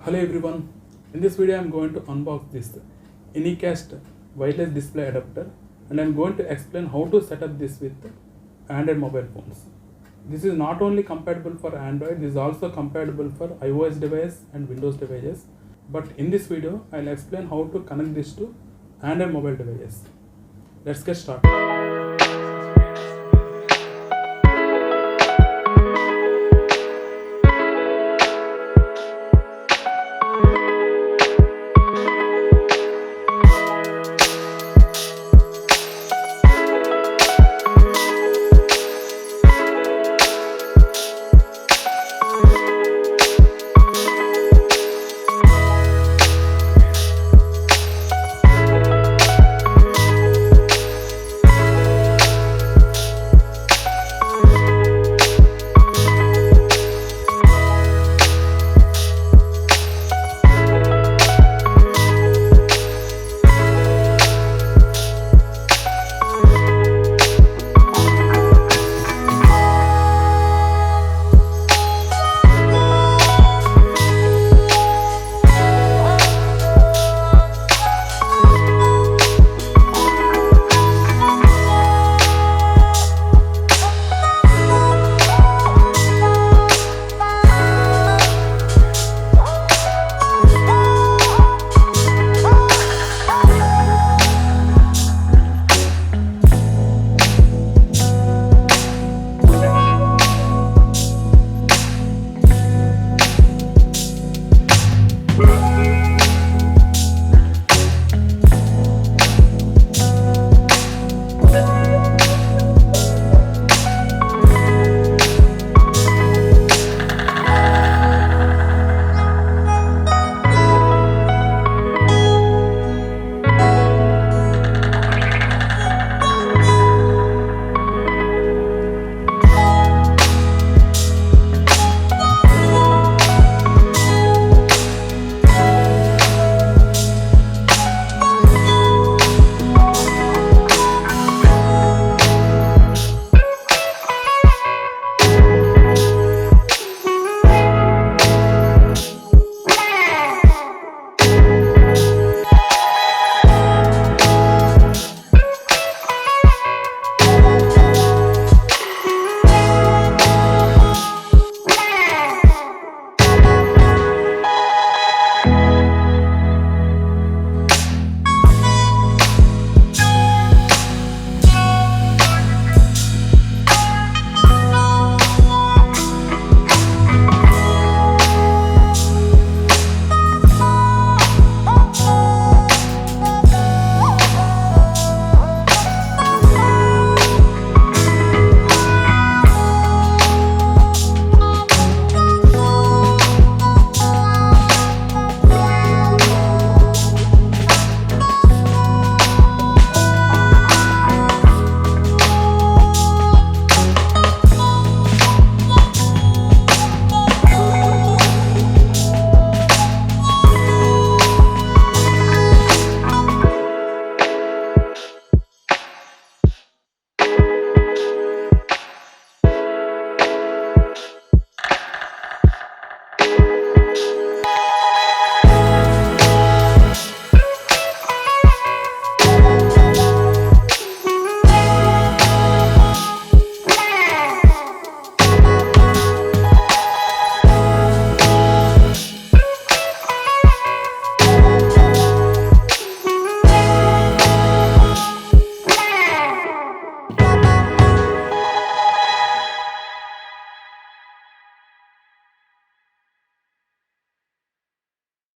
Hello everyone, in this video I am going to unbox this Anycast wireless display adapter and I am going to explain how to set up this with Android mobile phones. This is not only compatible for Android, this is also compatible for iOS device and Windows devices. But in this video I will explain how to connect this to Android mobile devices. Let's get started.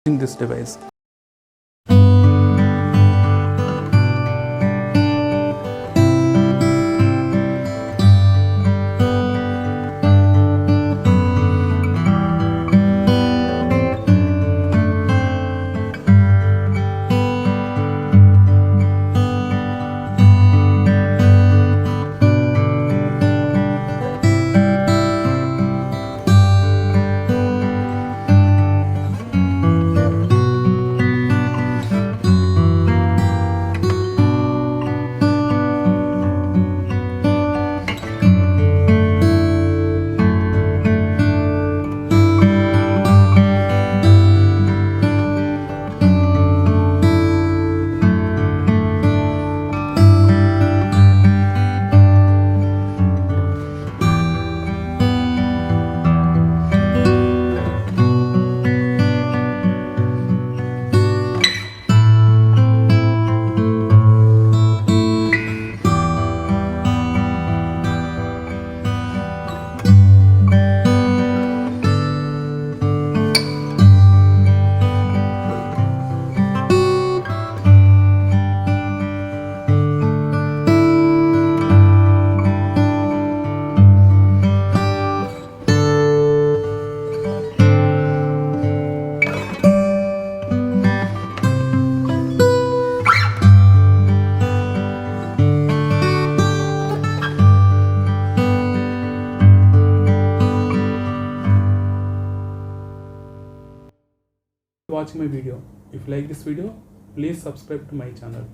In this device. watching my video. If you like this video, please subscribe to my channel.